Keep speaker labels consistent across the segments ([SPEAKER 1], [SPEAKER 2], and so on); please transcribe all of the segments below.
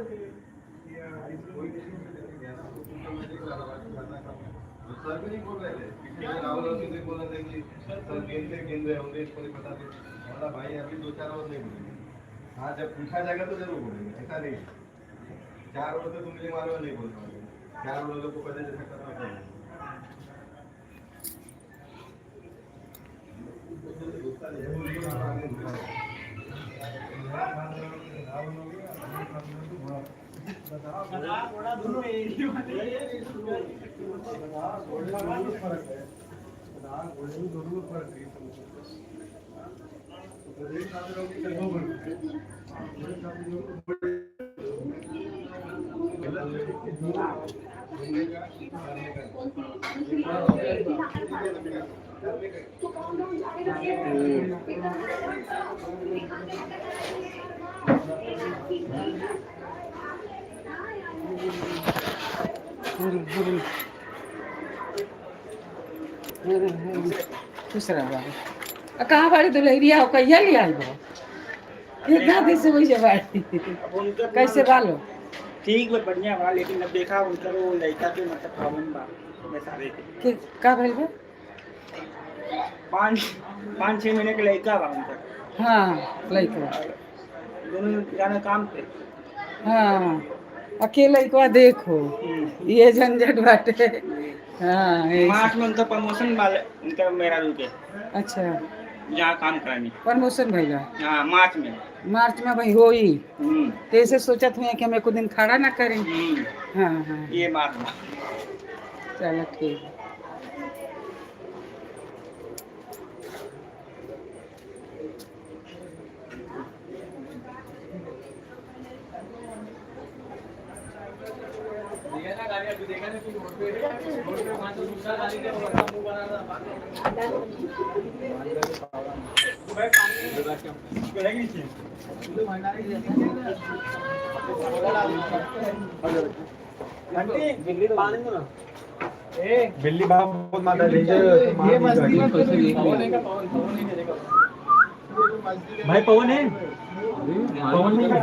[SPEAKER 1] Sir भी नहीं बोल रहे थे, पीछे राहुल और भी बोल रहे थे कि सर गेंद रहे होंगे, इसको नहीं पता थे। बोला भाई अभी 2-4 ओवर नहीं बोलेंगे, हाँ जब पूछा जाएगा तो जरूर बोलेंगे, ऐसा नहीं है। 4 ओवर तो तुम मुझे मारो नहीं बोल पाओगे, 4 ओवर को पहले जैसा करना चाहिए।
[SPEAKER 2] खुश रहा। कहाँ बाड़ी दुलहरिया हो कहिया ले आई बा? कितना दिन से वही बाड़ी कैसे बालो?
[SPEAKER 3] ठीक बा बढ़िया बा, लेकिन अब देखा उनका वो लड़का के मतलब प्रॉब्लम बा सारे के
[SPEAKER 2] का भइल बा?
[SPEAKER 3] 5-6 महीने के लड़का बा उनका।
[SPEAKER 2] हाँ लड़का
[SPEAKER 3] दोनों जाना काम पे।
[SPEAKER 2] हाँ अकेले को देखो ये झंझट बाटे। हाँ
[SPEAKER 3] मार्च में उनका प्रमोशन वाले उनका मेरा रुके। अच्छा जहाँ काम करानी
[SPEAKER 2] प्रमोशन भइला?
[SPEAKER 3] हाँ
[SPEAKER 2] मार्च में भाई होई। तो ऐसे सोचत हुए कि हम एक दिन खड़ा ना करें। हाँ हाँ
[SPEAKER 3] ये मार्च में।
[SPEAKER 2] चलो ठीक है।
[SPEAKER 1] बिल्ली बहुत माता
[SPEAKER 3] ये मस्ती में भाई पवन है, पवन नहीं है।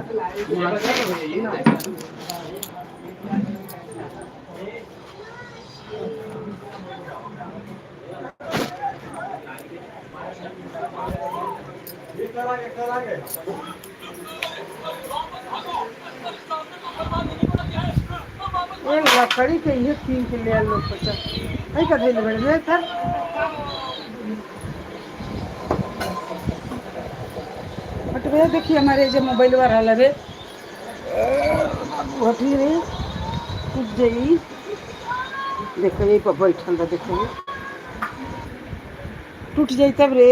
[SPEAKER 2] एक लकड़ी के ये 3 किलो लोग 50 नहीं कर दे बड़े सर। बट भैया देखिए हमारे जो मोबाइल वाला है हटी रे टूट जाई। देखो यही पर बैठल बा, देखो टूट जाई तब रे।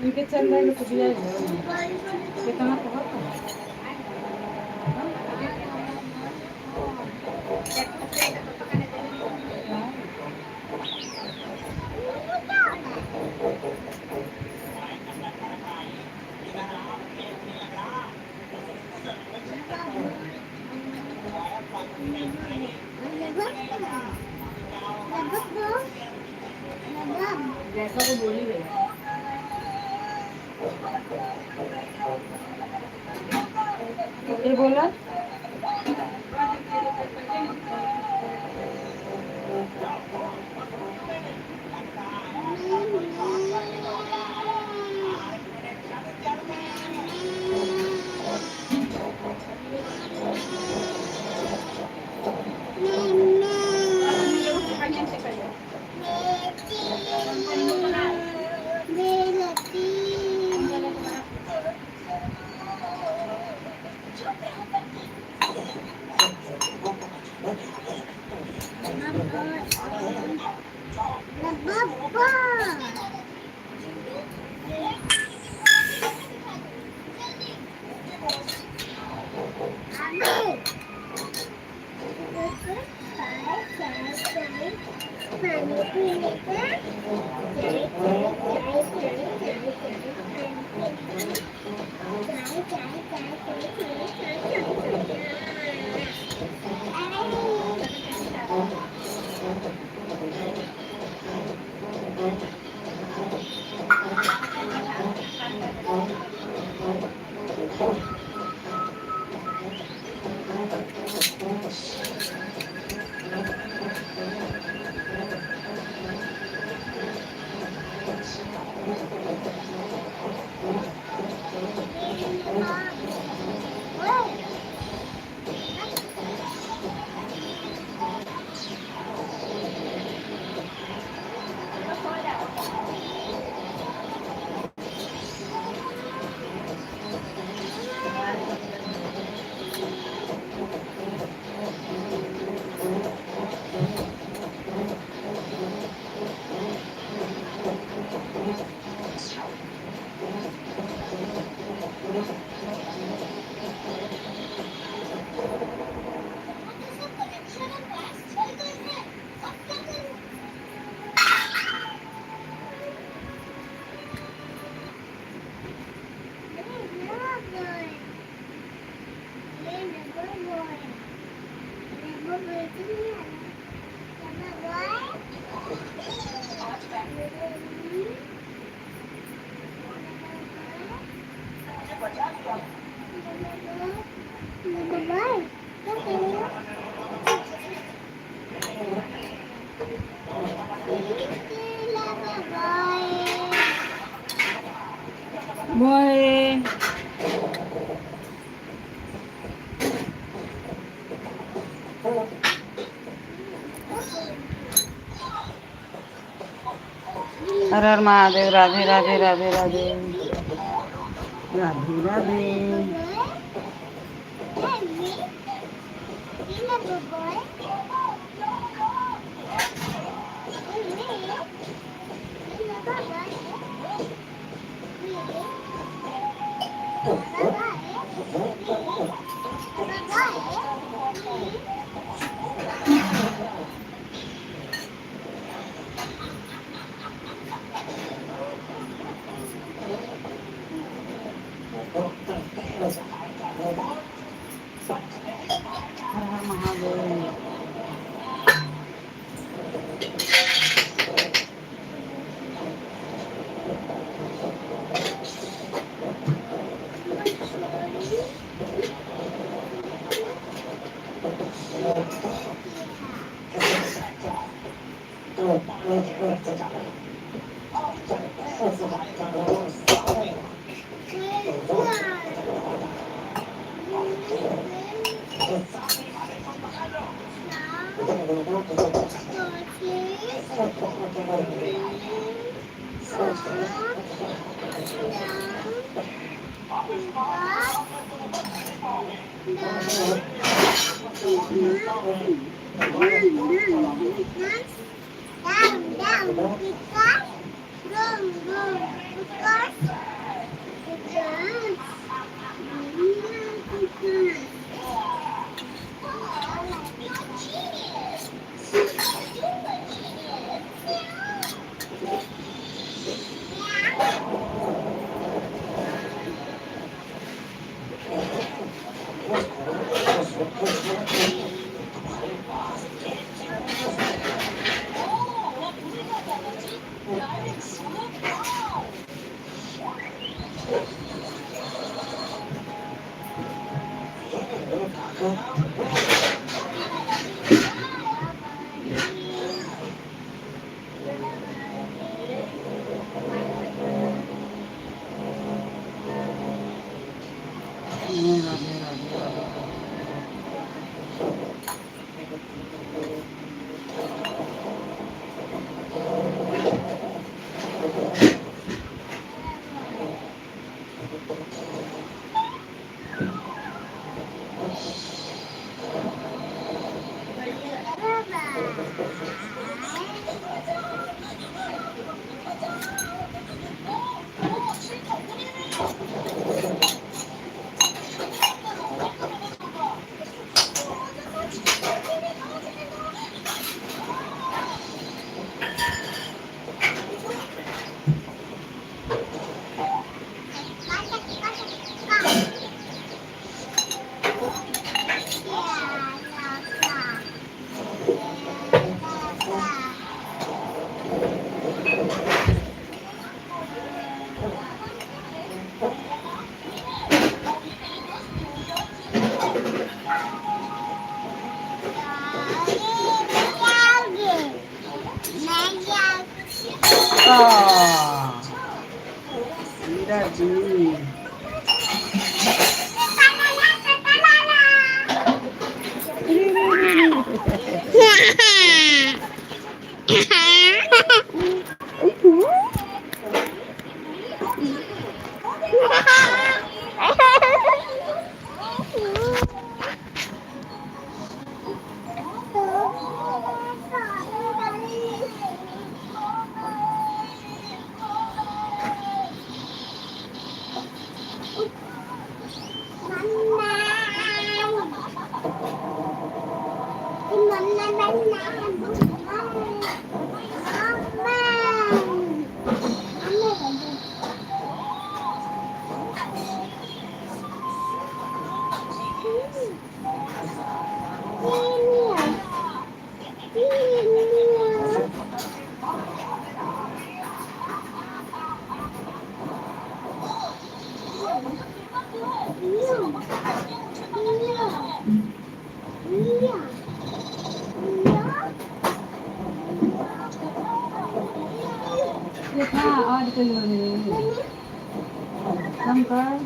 [SPEAKER 2] इनके चल रहे हैं कुछ कितना जैसा वो बोली गई ये बोला Boy. हर हर महादेव राधे राधे राधे राधे राधे राधे हर हर महादेव Ah, mira allí. ये था आज के लिए कम कर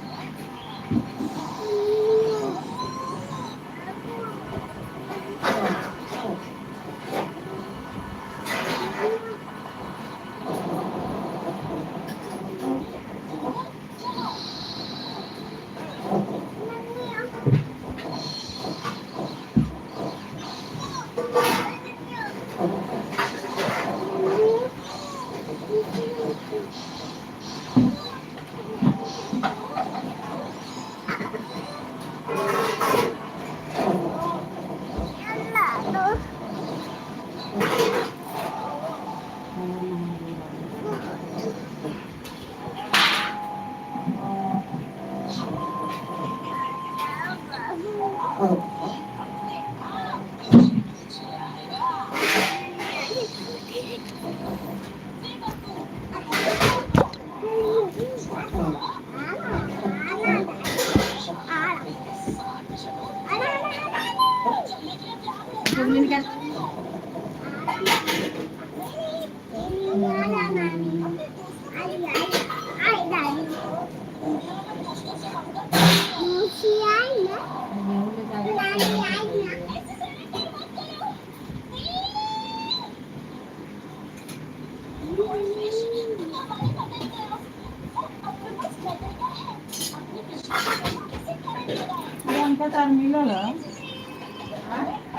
[SPEAKER 2] तार मिलल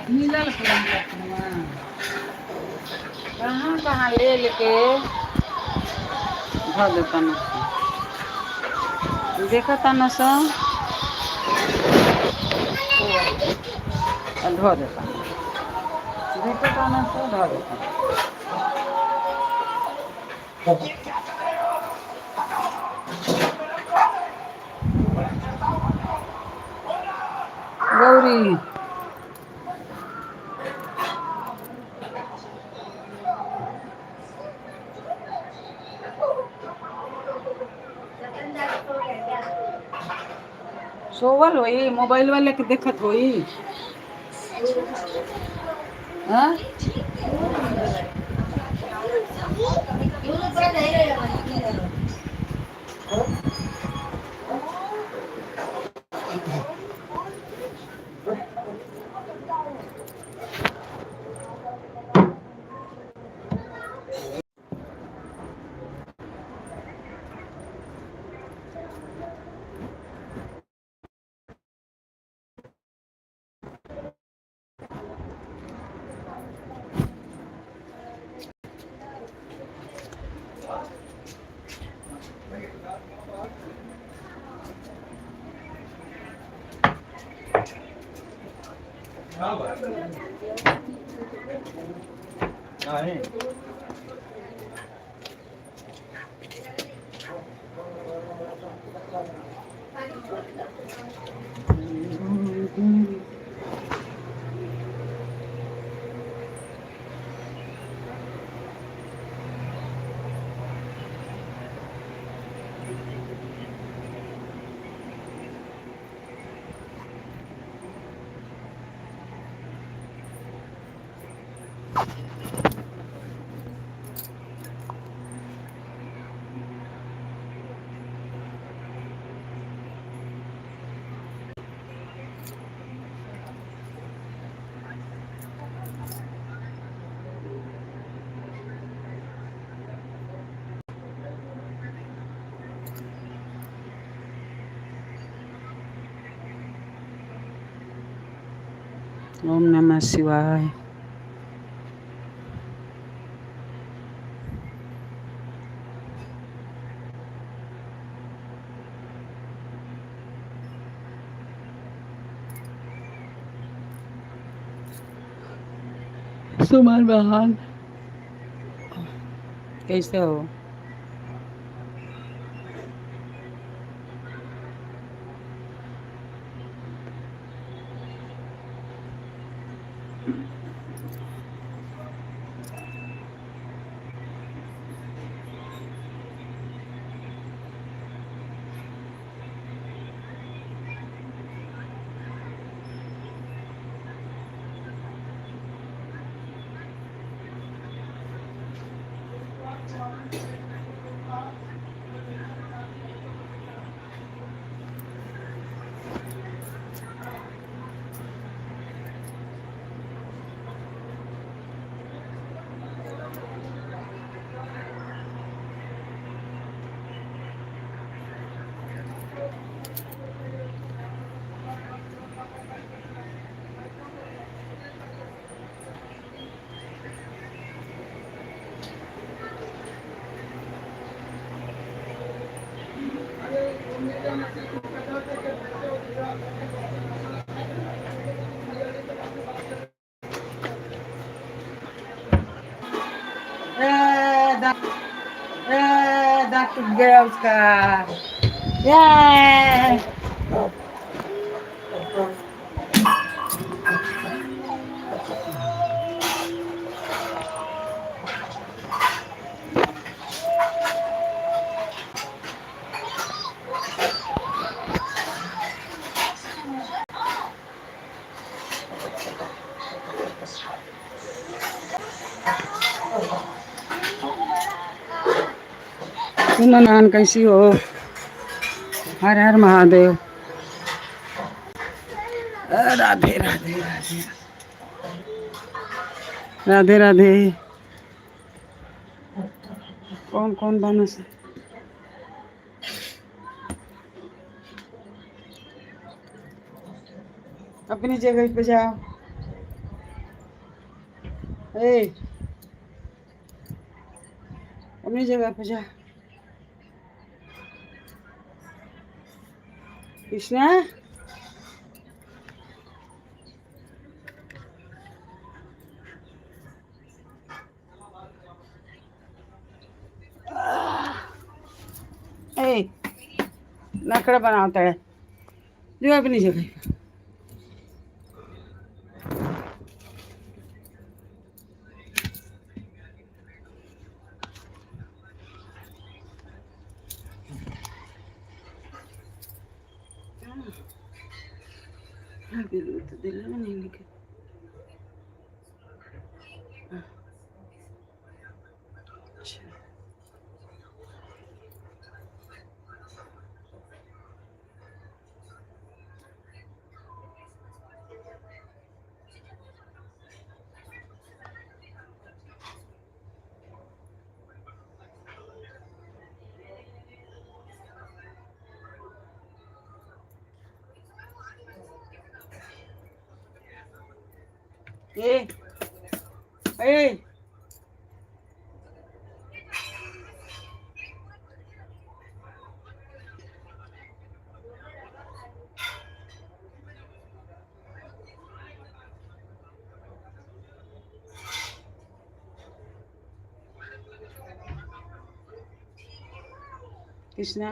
[SPEAKER 2] मिलल कहाँ कहाँ ले लेके धो देता न देखता न सो धो देता देखता न सो धो देता गौरी सोवल होई मोबाइल वाले के देखत होई हाँ ओम नमः शिवाय। सुमन बहान कैसे हो? दांत टूट गया उसका। ये सुमन बहन कैसी हो? हर हर महादेव। राधे राधे राधे राधे राधे। कौन कौन बना से? अपनी जगह पे जाओ। ए, अपनी जगह पे जा। कृष्णा ए नखड़ा बनाता है जो अपनी जगह पे। दिल में नहीं लिखे। अच्छा ए ए कृष्णा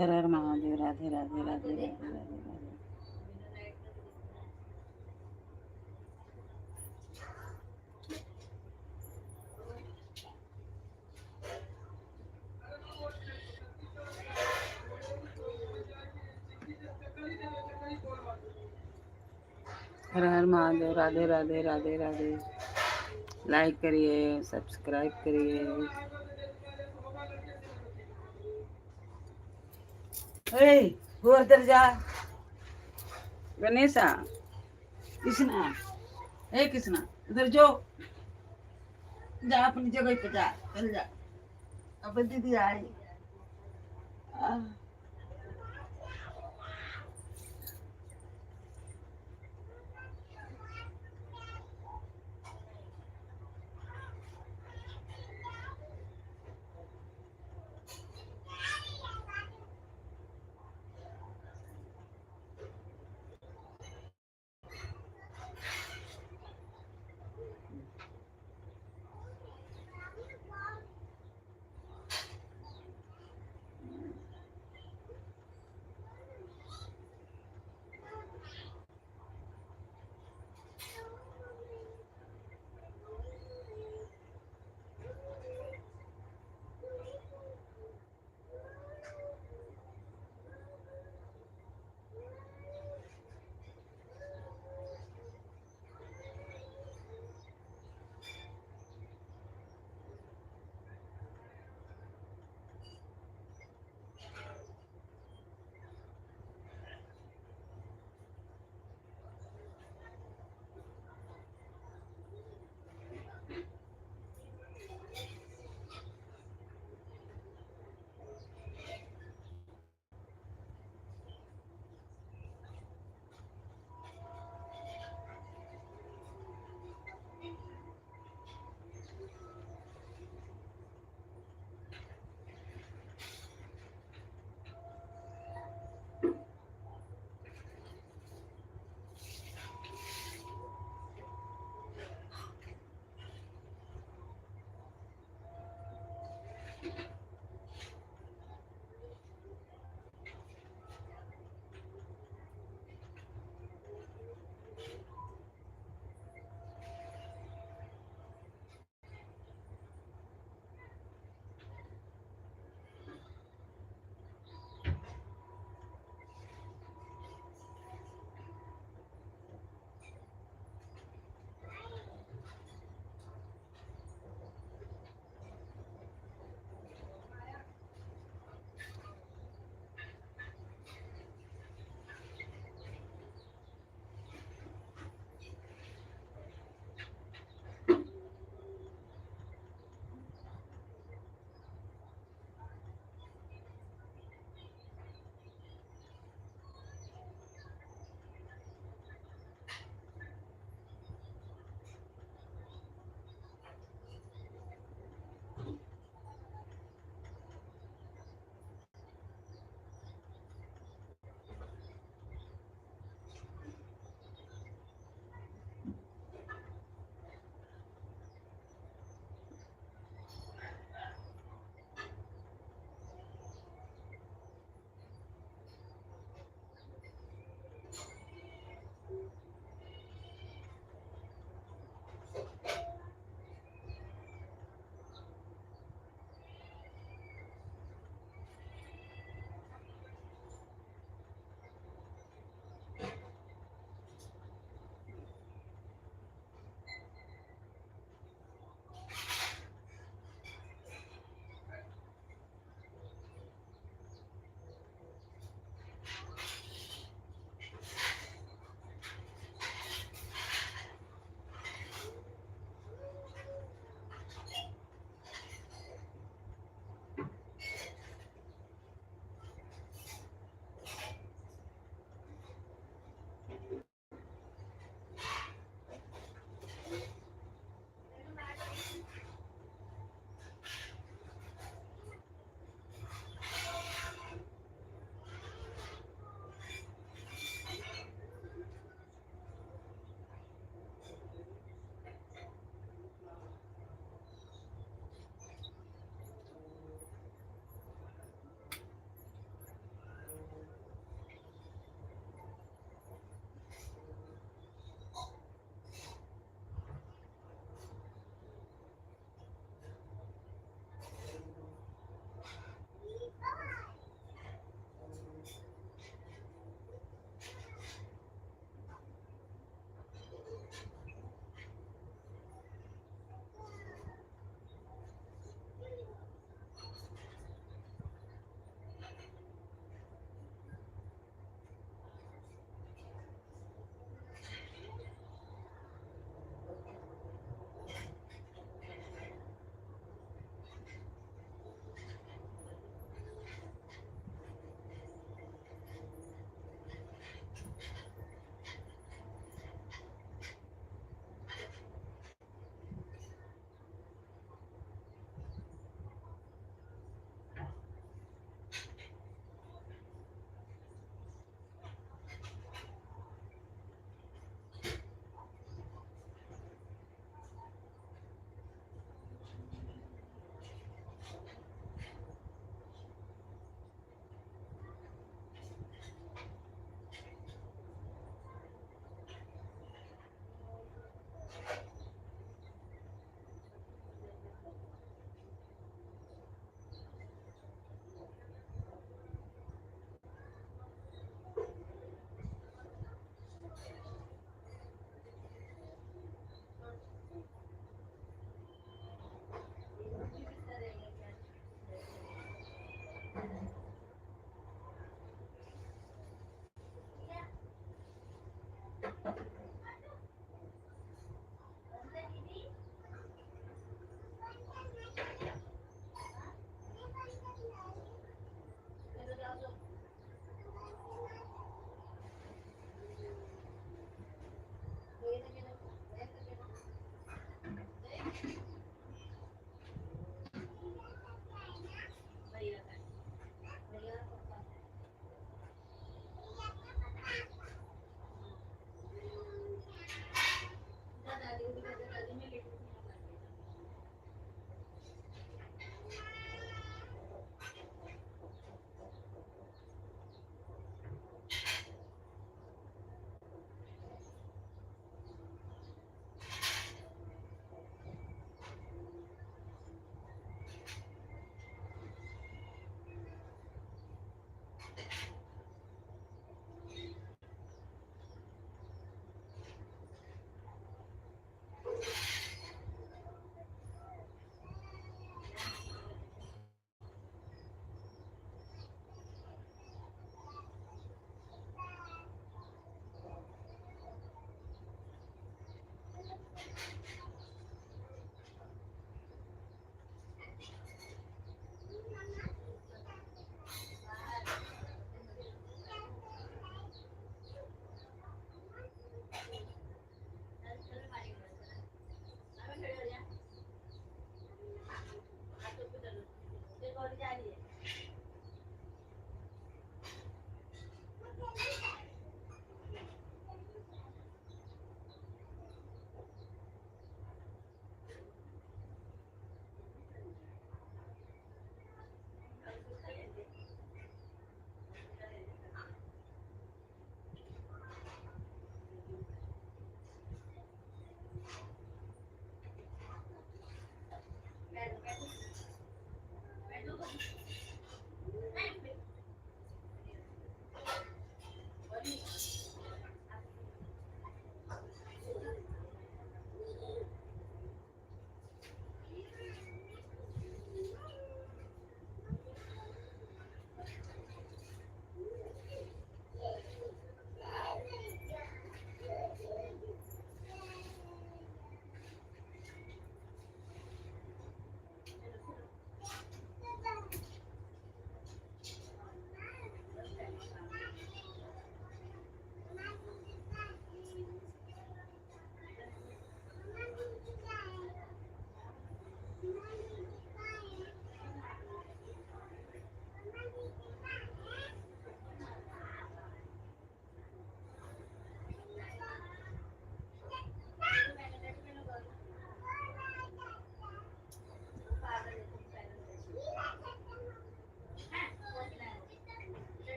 [SPEAKER 2] हर हर महादेव, राधे राधे राधे राधे राधे राधे। हर हर महादेव, राधे राधे राधे राधे। लाइक करिए, सब्सक्राइब करिए। वो उधर जा गणेशा, कृष्णा, हे कृष्णा उधर जो, जा अपनी जगह पे जा, चल जा। अब दीदी आई।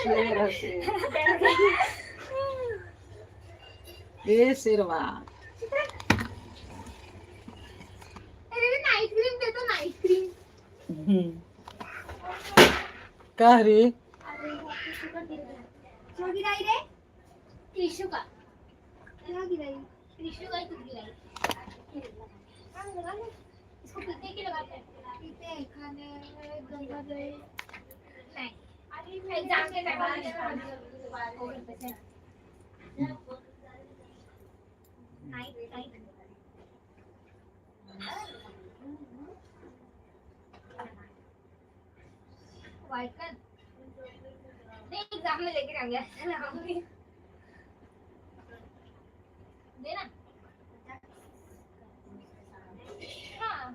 [SPEAKER 2] शेर शेर
[SPEAKER 4] बैठ गई।
[SPEAKER 2] ये शेरवा
[SPEAKER 4] अरे नाइट क्रीम दे दो, नाइट क्रीम।
[SPEAKER 2] का रे
[SPEAKER 4] अरे वो टिश्यू का गिर गया। क्या गिराई रे? टिश्यू का। क्या गिराई? टिश्यू का ही कुछ गिराई। हाँ, लगा ले। इसको पीते की लगाते हैं? पीते हैं, खाने में गंगा जल। नहीं। अरे एग्जाम के टाइम हो गए पैसे। Night night. White pen. नहीं, एग्जाम में लेके जाएंगे। देना। हाँ।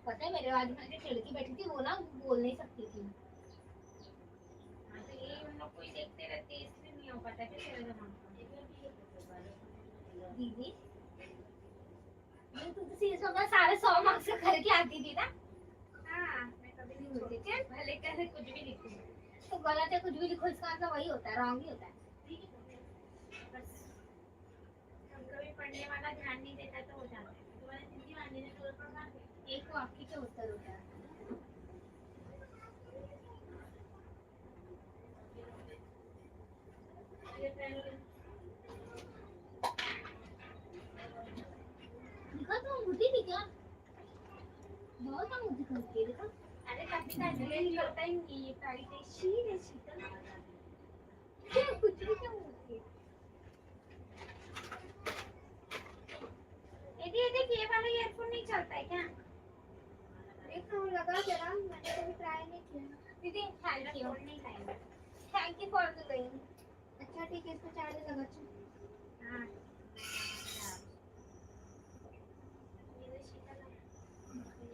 [SPEAKER 4] पता है मेरे बाद में जो लड़की बैठी थी वो ना बोल नहीं सकती थी। तो ये उन लोग कोई देखते रहते इसलिए नहीं हो पाता क्या तेरा जमाना। दीदी तू तो सीरियस होकर सारे 100 मार्क्स का करके आती थी ना। हाँ मैं कभी नहीं बोलती चल भले कैसे कुछ भी लिखूं तो गलत है, कुछ भी लिखो इसका मतलब वही होता है, रॉन्ग ही होता है। बस हम कभी पढ़ने वाला ध्यान नहीं देता तो हो जाता है। तुम्हारे जिंदगी वाले ने तो पढ़ा एक वाक्य के उत्तर होता है। दिखा तो मुझे भी क्या बहुत हम मुझे करती है देखो। अरे कभी का नहीं लगता ही नहीं ये सारी से शीर शीतल क्या कुछ भी क्या होती है। ये देख ये वाला ईयरफोन नहीं चलता है क्या? एक तो लगा जरा मैंने कभी ट्राई नहीं किया। दीदी थैंक यू नहीं खाएंगे। Thank you for the link. अच्छा ठीक है इसको चार्ज लगा चल। हां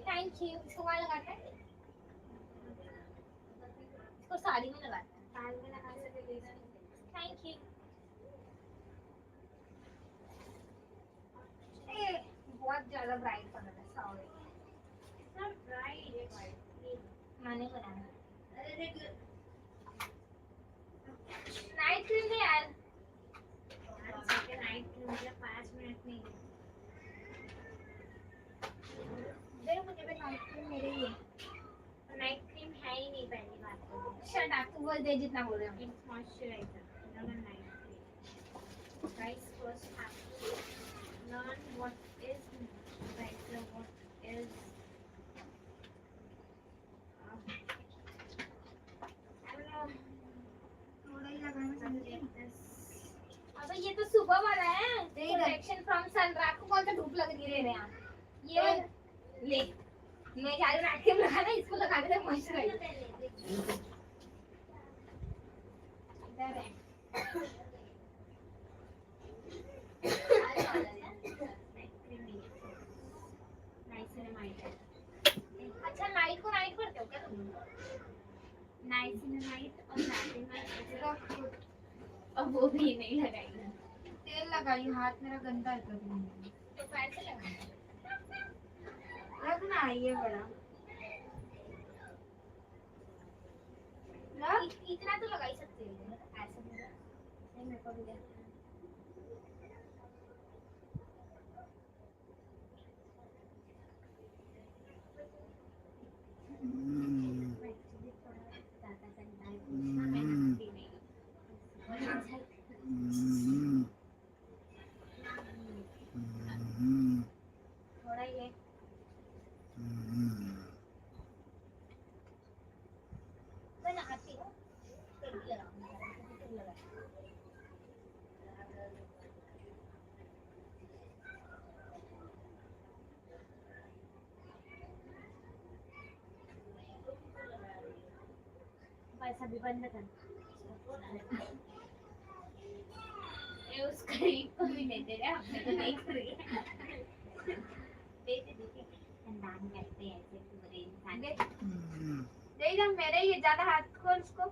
[SPEAKER 4] थैंक यू। इसको वहाँ लगाते हैं, इसको साड़ी में लगाते हैं, साड़ी में लगा सकते हैं। Thank you. ये बहुत ज़्यादा ब्राइट पड़ रहा है, सॉरी। इतना ब्राइट है भाई, मैंने बनाया। अरे देख नाइट क्रीम दे यार। नाइट क्रीम मुझे 5 मिनट में दे मुझे भी नाइट क्रीम मेरे लिए। नाइट क्रीम है ही नहीं पहली बात तो। शट अप तू बोल दे जितना बोल रहे हो। It's moisturiser not night cream. Guys first have to learn what is moisturiser what is थोड़ा ही लगाना चाहिए। अबे ये तो सुबह वाला है प्रोटेक्शन फ्रॉम सन। रात को कौन सा धूप लग रही है यहाँ ये ले। मैं जा रही हूँ नाइट क्रीम लगाना, इसको लगा के मॉइस्चराइजर इधर है। अच्छा नाइट को नाइट करते हो क्या तुम? नाइट और नाइट अब वो भी नहीं लगाई। तेल लगाई, हाथ मेरा गंदा है तो पैर से लगा रखना ये बड़ा इतना तो लगा ही सकते हो ऐसे नहीं मेरे को भी दे। थोड़ा ये मैं नहाती हूँ फिर भी लगाऊंगी। पैसा भी बंद कर ये उस करीब को भी नहीं दे रहा हमने तो नहीं करी देते देते दान करते हैं ऐसे पूरे इंसान दे जब मेरे ये ज्यादा हाथ खोल उसको।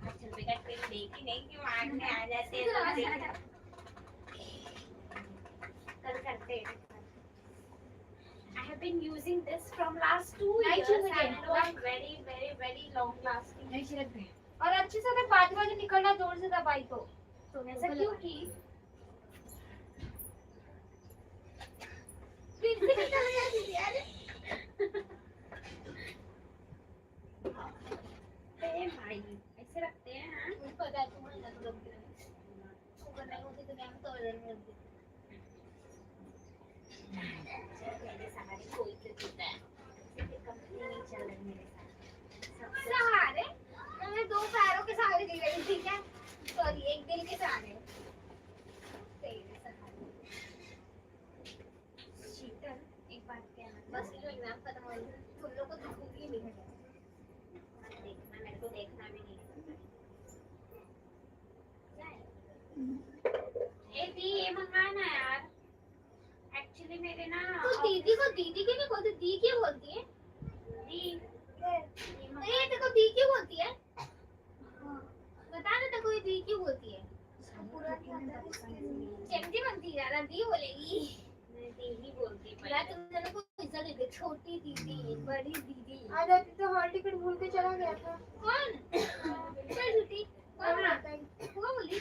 [SPEAKER 4] अच्छा बेटा फिर देखी नहीं कि मारने आ जाते हैं तो कल करते हैं I have been using this from last 2
[SPEAKER 5] नहीं
[SPEAKER 4] years
[SPEAKER 5] चाहिए
[SPEAKER 4] and it
[SPEAKER 5] मुझे।
[SPEAKER 4] was very long lasting.
[SPEAKER 5] नहीं छिड़कते और अच्छे से बाजू बाजू निकलना जोर से दबाई तो
[SPEAKER 4] ऐसा क्यों की?
[SPEAKER 5] फिर से निकल गया दीदी यार।
[SPEAKER 4] ए भाई ऐसे रखते हैं हाँ?
[SPEAKER 5] मुझे पता है तुम्हारे साथ रखते हैं ऊपर नहीं होती तो मैं तो इधर में रखती
[SPEAKER 4] मेरे सहारे कोई तो जीता है। सिर्फ कंपनी नहीं चल रही मेरे साथ।
[SPEAKER 5] सहारे मैं 2 पैरों के सहारे जी रही ठीक है सॉरी एक दिल के सहारे तेरे सहारे
[SPEAKER 4] शीतल एक बात कहना
[SPEAKER 5] बस ये जो एग्जाम खत्म हो गया तुम लोग को दिखूंगी नहीं है
[SPEAKER 4] देखना मेरे को देखना भी नहीं। ए दी ये मंगाना यार। एक्चुअली मेरे ना
[SPEAKER 5] तो दीदी को दीदी क्यों नहीं बोलती दी क्यों बोलती है
[SPEAKER 4] दी
[SPEAKER 5] ये देखो दी क्यों बोलती है बता ना देखो ये दी क्यों बोलती है पूरा चमची बनती है ज्यादा दी बोलेगी
[SPEAKER 4] मैं दी ही बोलती
[SPEAKER 5] मैं तुम दोनों को इज्जत देती छोटी दीदी बड़ी दीदी
[SPEAKER 6] आज आप तो हॉल टिकट भूल के चला गया था।
[SPEAKER 5] कौन चल छुट्टी कौन आता है वो बोली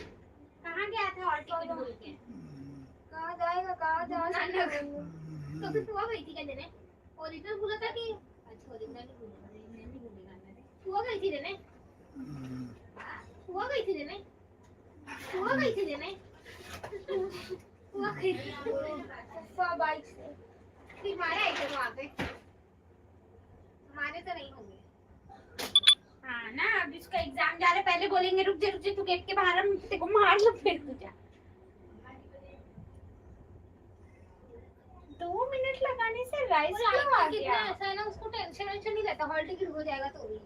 [SPEAKER 4] कहाँ गया था और टिकट भूल के?
[SPEAKER 6] कहाँ जाएगा कहाँ जा
[SPEAKER 5] तो फिर हुआ गई थी क्या देने ओरिजिनल भूला था कि अच्छा ओरिजिनल नहीं भूला था मैं नहीं भूलेगा मैंने हुआ गई थी देने हुआ गई थी देने हुआ गई थी देने हुआ गई थी
[SPEAKER 6] अफ्फा बाइक से
[SPEAKER 5] फिर मारे आई थे वहाँ पे हमारे तो नहीं होंगे
[SPEAKER 4] हाँ ना अब इसका एग्जाम जा रहा है पहले बोलेंगे रुक जा तू गेट के बाहर हम तेरे को मार लो फिर तू जा। 2 मिनट लगाने से राइस क्यों आ
[SPEAKER 5] कितना
[SPEAKER 4] गया?
[SPEAKER 5] ऐसा है ना उसको टेंशन नहीं लेता हॉल टिकट हो जाएगा तो भी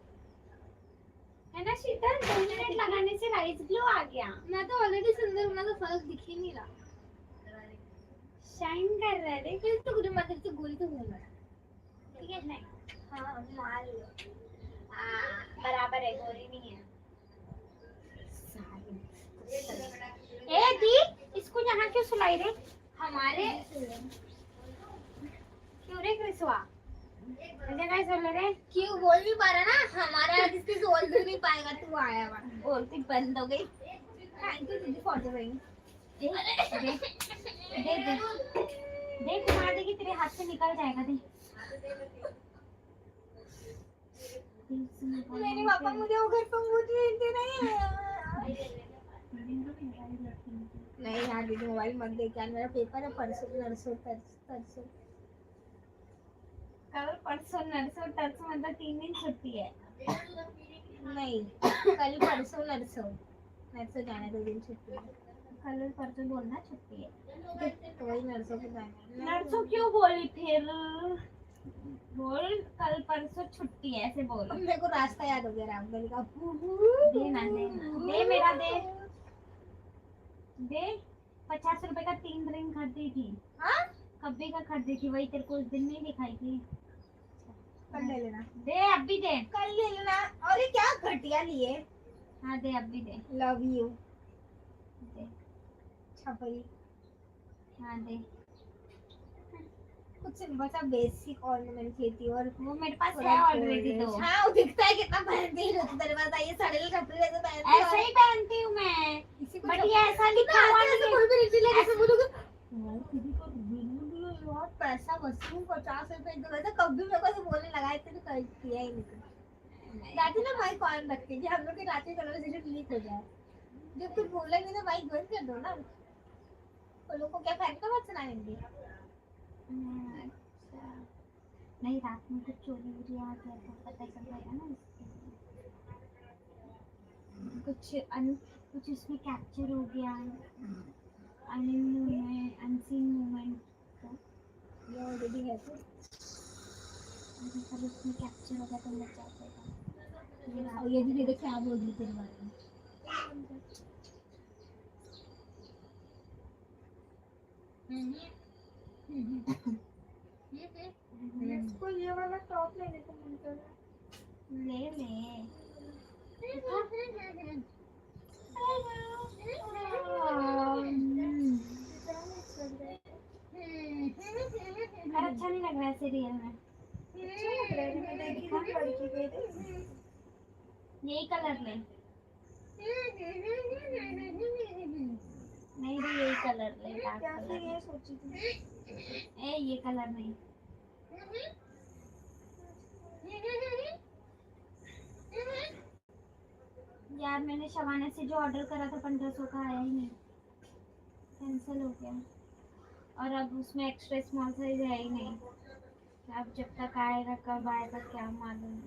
[SPEAKER 4] है ना शीतल 2 मिनट लगाने से राइस ग्लो आ गया।
[SPEAKER 5] मैं तो ऑलरेडी सुंदर हूँ ना तो फर्क दिख ही नहीं रहा
[SPEAKER 4] शाइन कर रहा है देख।
[SPEAKER 5] फिर तो गुरु मंदिर से गोली तो घूम रहा
[SPEAKER 4] ठीक है नहीं
[SPEAKER 5] हाँ मार लो
[SPEAKER 4] बराबर है गोरी नहीं है। ए दी इसको यहाँ क्यों सुलाई रे?
[SPEAKER 5] हमारे
[SPEAKER 4] क्यों रे क्रिसवा? मुझे नहीं सुन रे
[SPEAKER 5] क्यों बोल नहीं पा रहा ना हमारा किसी से बोल भी नहीं पाएगा तू आया हुआ
[SPEAKER 4] बोलती बंद हो गई।
[SPEAKER 5] थैंक यू दीदी फॉर द रिंग
[SPEAKER 4] दे देख मार देगी तेरे हाथ से निकल जाएगा दे।
[SPEAKER 6] मेरे पापा मुझे वो घर पर मूड देते नहीं
[SPEAKER 5] नहीं यार दीदी मोबाइल मत देख यार मेरा पेपर है परसों नरसों तरसों
[SPEAKER 4] कल परसों नरसों तरसों मतलब 3 दिन छुट्टी है।
[SPEAKER 5] नहीं कल परसों नरसों जाना 2 दिन छुट्टी है
[SPEAKER 4] कल और परसों बोलना छुट्टी है
[SPEAKER 5] तो वही नरसों को जाना है
[SPEAKER 4] नरसों क्यों बोली फिर? बोल कल परसों छुट्टी है ऐसे बोल।
[SPEAKER 5] मेरे को रास्ता याद हो गया रामगढ़ का
[SPEAKER 4] दे ना दे मेरा दे 50 रुपए का 3 रिंग खरीदी थी।
[SPEAKER 5] हाँ
[SPEAKER 4] कब्बे का खरीदी थी वही तेरे को उस दिन नहीं दिखाई थी।
[SPEAKER 5] कल ले लेना
[SPEAKER 4] दे अब भी दे।
[SPEAKER 5] कल ले लेना और ये क्या घटिया लिए
[SPEAKER 4] हाँ दे अब भी दे
[SPEAKER 5] लव यू
[SPEAKER 4] दे।
[SPEAKER 5] छपरी
[SPEAKER 4] हाँ दे
[SPEAKER 5] कुछ सिंपल सा बेसिक ऑर्नामेंट थी और
[SPEAKER 4] वो मेरे पास है ऑलरेडी तो।
[SPEAKER 5] हाँ वो दिखता है कितना पहनती है तो तेरे पास ये साड़े कपड़े वैसे पहनती
[SPEAKER 4] ऐसा ही पहनती हूँ मैं
[SPEAKER 5] इसी को
[SPEAKER 4] बट ये ऐसा लिखा हुआ नहीं है।
[SPEAKER 5] कोई भी रिटर्न लेके से बोलोगे किसी को बिल्कुल यार पैसा वसूल 50 रुपए दो वैसे कभी मेरे को ऐसे बोलने लगा है तेरे कर किया ही नहीं दादी ना भाई कॉल रखते कि हम लोग के रात में कन्वर्सेशन लीक हो जाए जब कुछ बोलेंगे ना भाई बंद कर दो ना वो लोग को क्या फैन का बात सुनाएंगे
[SPEAKER 4] अच्छा नहीं रात में कुछ चोरी वोरी आ गया तो पता चल जाएगा ना कुछ इसमें कैप्चर हो गया अनसीन मूवमेंट
[SPEAKER 5] ये ऑलरेडी है तो
[SPEAKER 4] सब उसमें कैप्चर हो गया तो लग जाएगा।
[SPEAKER 5] और ये भी देखो क्या बोल रही तेरे बारे में
[SPEAKER 6] इसको ये वाला टॉप लेने को मन कर रहा है।
[SPEAKER 4] ले ले और अच्छा नहीं लग रहा है वैसे रियल में
[SPEAKER 5] अच्छा लग रहा है, मैं देखी थी लड़की के थे।
[SPEAKER 4] यही कलर ले, नहीं रे यही कलर ले, डार्क
[SPEAKER 5] क्या फिर
[SPEAKER 4] कलर।
[SPEAKER 5] ये सोची थी।
[SPEAKER 4] ए ये कलर नहीं, यार मैंने शवाना से जो ऑर्डर करा था 1500 का आया ही नहीं, कैंसिल हो गया। और अब उसमें एक्स्ट्रा स्मॉल साइज है ही नहीं, अब जब तक आएगा कब आएगा क्या मालूम।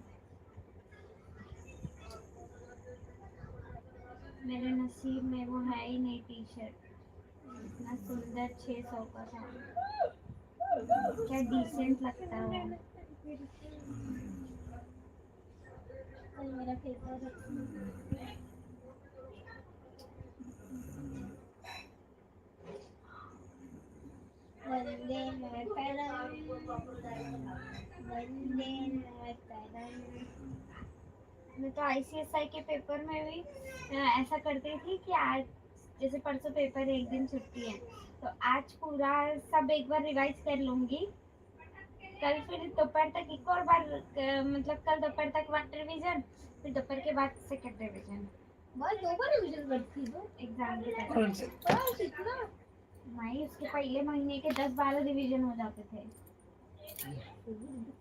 [SPEAKER 4] मेरे नसीब में वो है ही नहीं टी शर्ट, इतना सुंदर 600 का था, क्या डिसेंट लगता है।
[SPEAKER 5] कल मेरा पेपर है। वंदे मातरम, वंदे मातरम।
[SPEAKER 4] मैं तो आईसीएसआई के पेपर में भी ऐसा करती थी कि आज जैसे परसों पेपर है, एक दिन छुट्टी है, तो आज पूरा सब एक बार रिवाइज कर लूंगी, कल फिर दोपहर तक एक और बार मतलब कल दोपहर तक वन रिवीजन, फिर दोपहर के बाद सेकंड रिवीजन।
[SPEAKER 5] बस 2 बार रिवीजन करती थी तो
[SPEAKER 4] एग्जाम के टाइम
[SPEAKER 5] बस इतना।
[SPEAKER 4] नहीं, उसके पहले महीने के 10-12 रिवीजन हो जाते थे।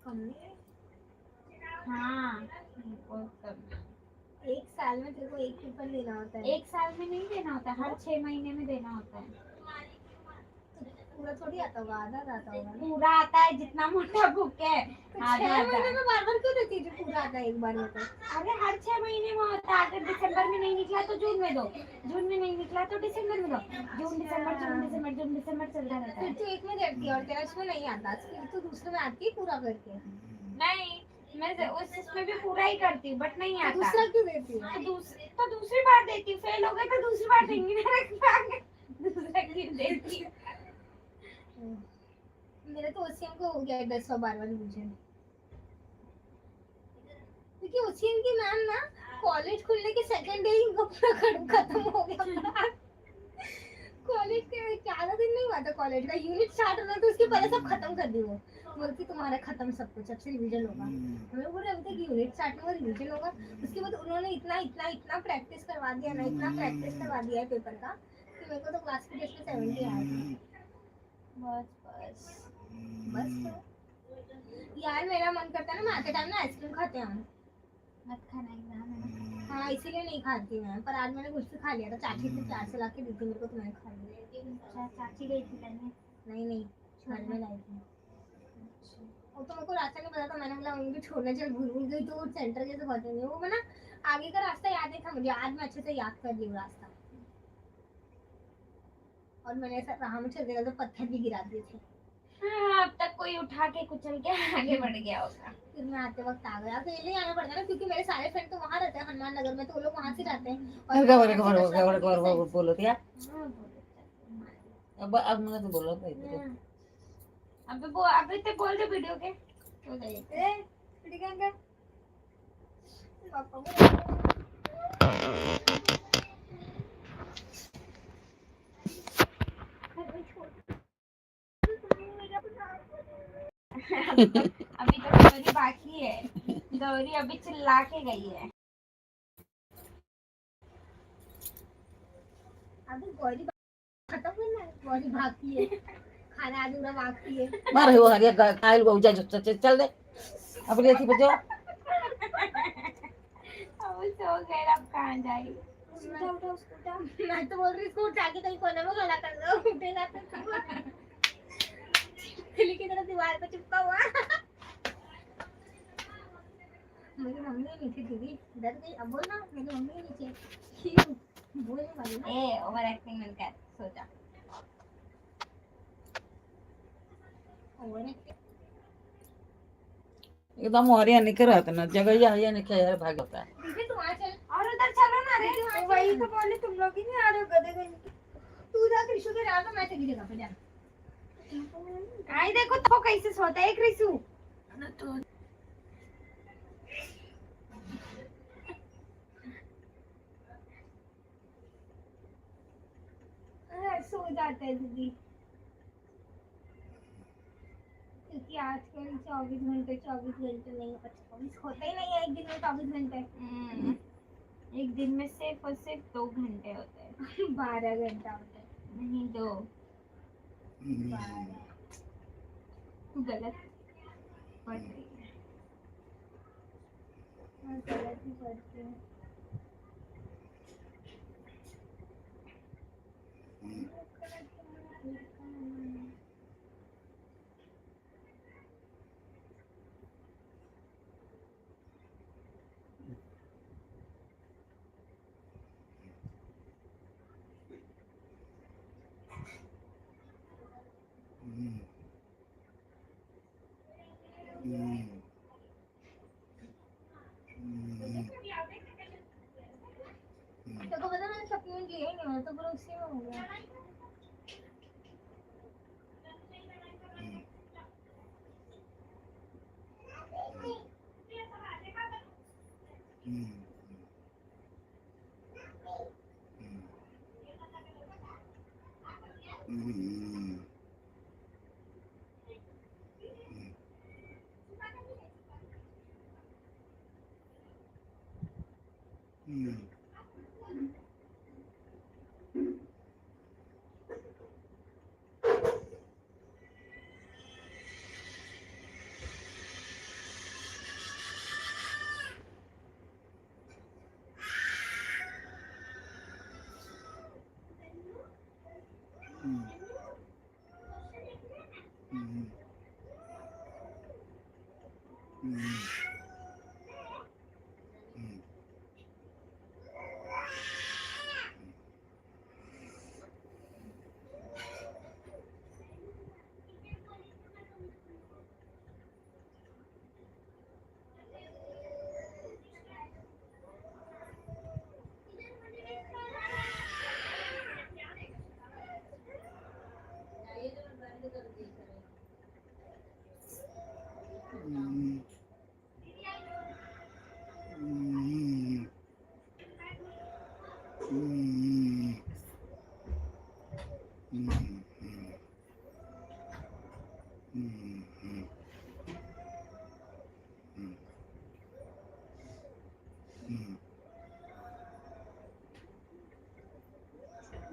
[SPEAKER 5] कम नहीं,
[SPEAKER 4] हाँ बहुत कम।
[SPEAKER 5] एक साल में तेरे को एक पेपर देना होता है।
[SPEAKER 4] एक साल में नहीं देना होता, हर 6 महीने में देना होता है।
[SPEAKER 5] पूरा थोड़ी आता होगा, आधा आता होगा ना।
[SPEAKER 4] पूरा आता है जितना मोटा बुक है, आधा
[SPEAKER 5] 6
[SPEAKER 4] आता
[SPEAKER 5] महीने
[SPEAKER 4] है।
[SPEAKER 5] में बार क्यों देती है, पूरा आता है एक बार में तो।
[SPEAKER 4] अरे हर 6 महीने में होता है, अगर दिसंबर में नहीं निकला तो जून में दो, जून में नहीं निकला तो दिसंबर में दो, जून दिसंबर जून दिसंबर जून दिसंबर चलता रहता
[SPEAKER 5] फिर
[SPEAKER 4] है।
[SPEAKER 5] तो एक में देती है और तेरा इसमें नहीं आता, फिर तो दूसरे में आती है पूरा करके।
[SPEAKER 4] नहीं मैं उस इसमें भी पूरा ही करती हूँ बट नहीं
[SPEAKER 5] तो
[SPEAKER 4] आता।
[SPEAKER 5] दूसरा क्यों देती है?
[SPEAKER 4] तो दूसरी बार देती हूँ, फेल हो गए तो दूसरी बार देंगी ना, दूसरा क्यों देती हूँ।
[SPEAKER 5] मेरा तो ओसीएम को हो गया है 10-12 रिवीजन, क्योंकि ओसीएम की मैम ना कॉलेज खुलने के सेकंड डे ही इनका पूरा खत्म हो गया। कॉलेज के ज्यादा दिन नहीं हुआ था, कॉलेज का यूनिट स्टार्ट होना तो उसके पहले सब खत्म कर दी। वो बोलती तुम्हारा खत्म सब कुछ, अब से रिवीजन होगा। हमें बोले अभी तक यूनिट स्टार्ट हुआ, रिवीजन होगा। उसके बाद उन्होंने इतना इतना इतना प्रैक्टिस करवा दिया ना, इतना प्रैक्टिस करवा दिया है पेपर का कि मेरे को तो क्लास के टेस्ट में 70 आया था। बस यार मेरा मन करता है ना, मैं आते टाइम ना आइसक्रीम खाते हैं हम।
[SPEAKER 4] मत खाना एग्जाम है ना।
[SPEAKER 5] हाँ इसीलिए नहीं खाती मैं, पर आज मैंने कुछ खा लिया था, चाची से प्यार से ला के दी थी मेरे को, तो मैंने खा लिया।
[SPEAKER 4] चाची गई थी लेने।
[SPEAKER 5] नहीं घर में लाई थी। वो तो मेरे को रास्ता नहीं पता था, मैंने बोला उनको छोड़ने चल, भूल गई तो सेंटर जैसे पता नहीं, वो मैं ना आगे का रास्ता याद नहीं था मुझे, आज मैं अच्छे से याद कर ली रास्ता। और मैंने ऐसा राह में चल गया तो पत्थर भी गिरा दिए थे।
[SPEAKER 4] हाँ, अब तक कोई उठा के कुचल के आगे बढ़ गया होगा।
[SPEAKER 5] फिर मैं आते वक्त आ गया, अकेले आना पड़ता है ना, क्योंकि मेरे सारे फ्रेंड तो वहाँ रहते हैं हनुमान नगर में, तो वो लोग वहाँ से रहते हैं। और
[SPEAKER 2] बोलो दिया
[SPEAKER 4] हाँ, बोलो।
[SPEAKER 2] अब मैंने तो बोला था
[SPEAKER 4] अभी तो बोल दो वीडियो के हो जाएगा। अभी तो गौरी बाकी है, गौरी अभी चिल्ला के गई है।
[SPEAKER 5] अभी गौरी खत्म हुई ना, गौरी भागती है, खाना अधूरा भागती है।
[SPEAKER 2] मार वो हरिया खाइल वो जा चल दे अपनी ऐसी बचो।
[SPEAKER 4] अब सो गए, अब कहाँ जाएगी।
[SPEAKER 5] मैं तो बोल रही इसको उठा के कहीं कोने में खड़ा कर दो, उठेगा तो खिली की तरह दीवार पे चिपका हुआ। मेरी मम्मी नीचे दीदी डर गई, अब बोल ना मेरी मम्मी नीचे बोलने वाली ना।
[SPEAKER 4] ए ओवर एक्टिंग मत कर, सो जा।
[SPEAKER 2] एकदम हरिया निकल रहा था ना, जगह हरिया निकल यार भाग होता है।
[SPEAKER 5] दीदी तू आ चल,
[SPEAKER 4] और उधर चलो ना रे।
[SPEAKER 5] तो वही तो बोले तुम लोग ही नहीं आ रहे हो गधे गधे। तू जा कृषु के रात में, मैं तेरी जगह पे जा।
[SPEAKER 4] आई देखो तो कैसे सोता है कृषु।
[SPEAKER 5] सो जाते हैं दीदी, क्योंकि आज के 24 घंटे नहीं, 24 होते ही नहीं है एक दिन में 24 घंटे।
[SPEAKER 6] एक दिन में सिर्फ और सिर्फ 2 घंटे होते हैं।
[SPEAKER 5] 12 घंटा होता है।
[SPEAKER 6] नहीं 2।
[SPEAKER 5] 12।
[SPEAKER 6] तू गलत पढ़ रही है।
[SPEAKER 5] मैं गलत ही पढ़ती हूँ। तेको पता मैंने सप्लीमेंट लिया ही नहीं, मैं तो पूरा उसी में हो गया।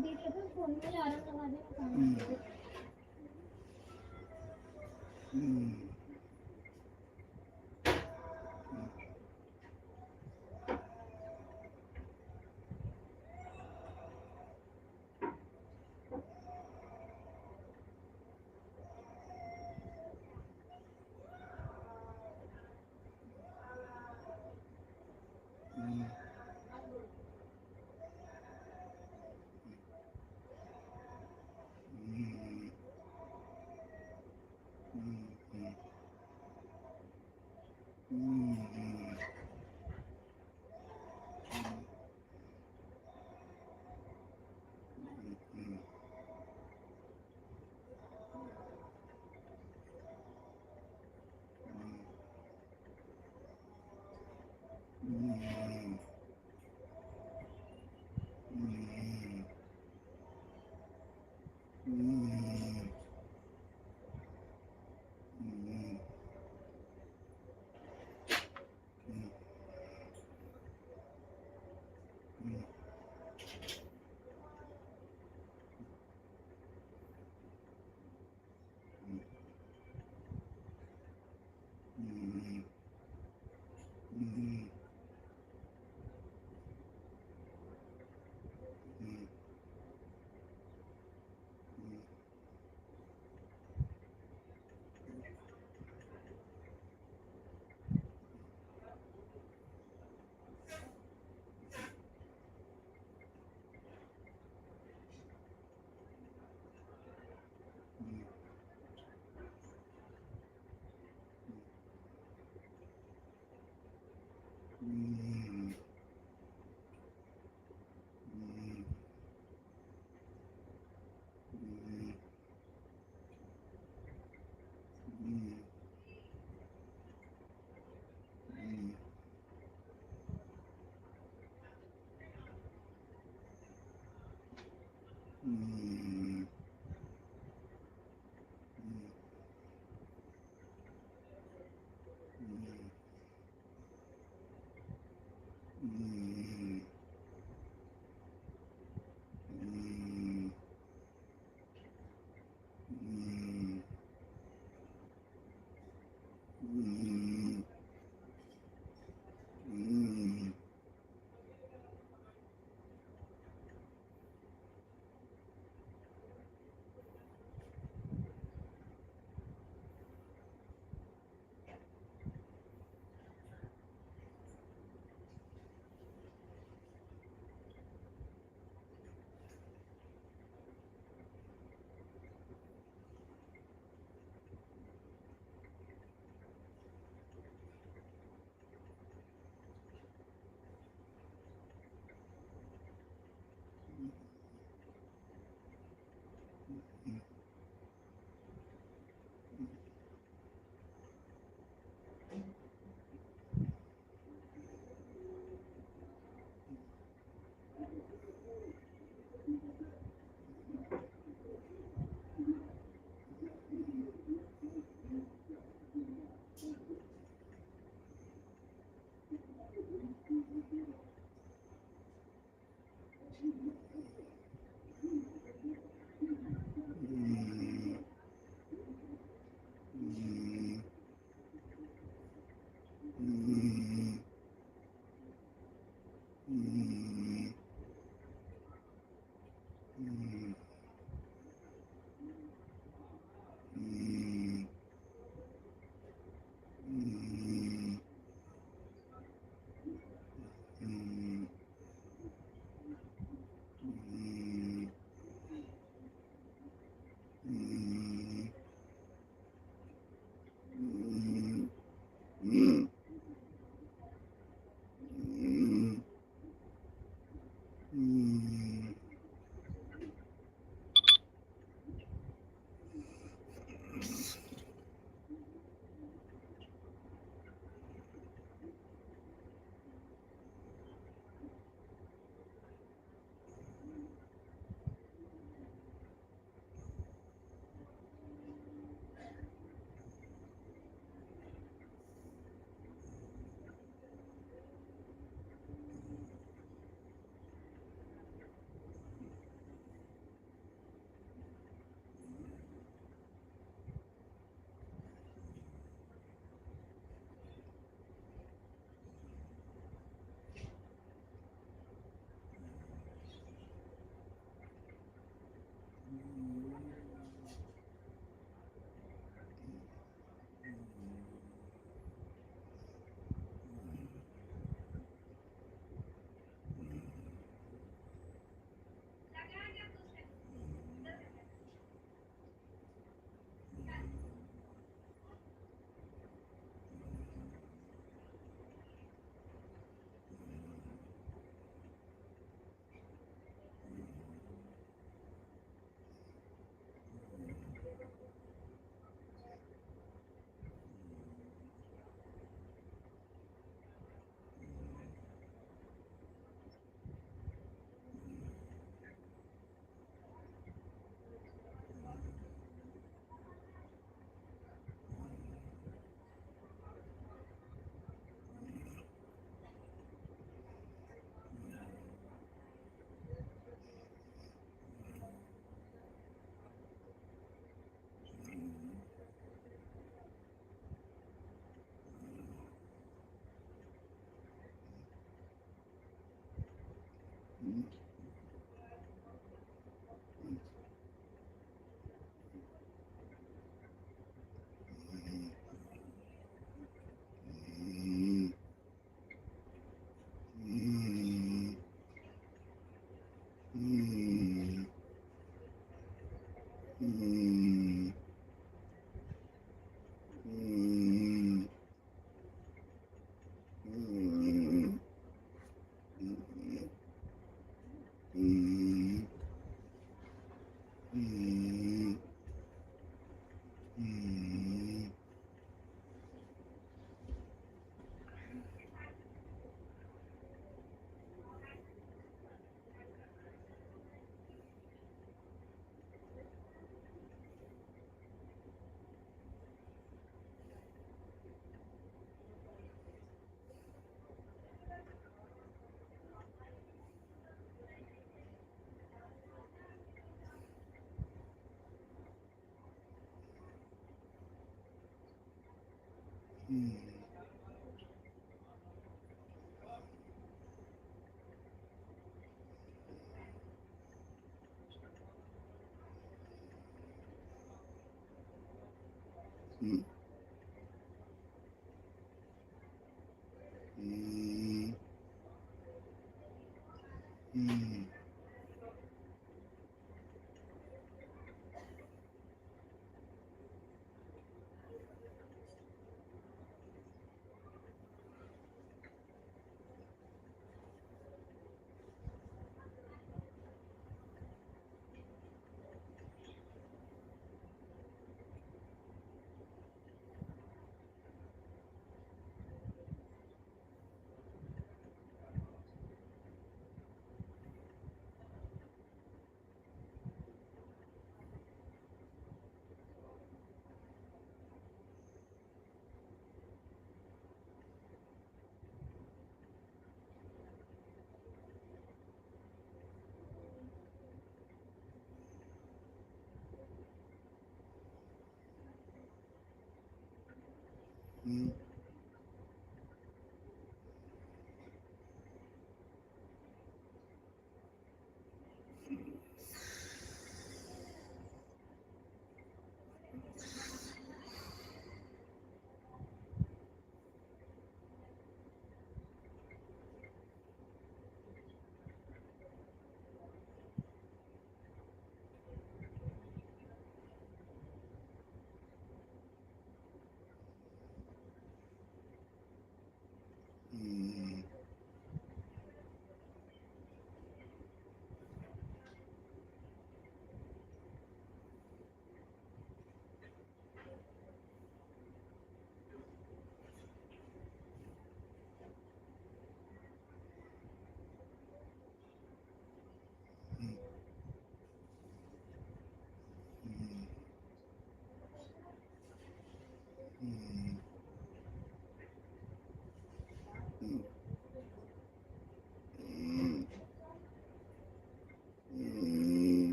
[SPEAKER 5] देखिए तो फोन में अलार्म लगा देना काम करो।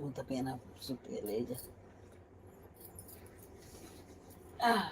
[SPEAKER 2] Muita pena, supeleja. Ah.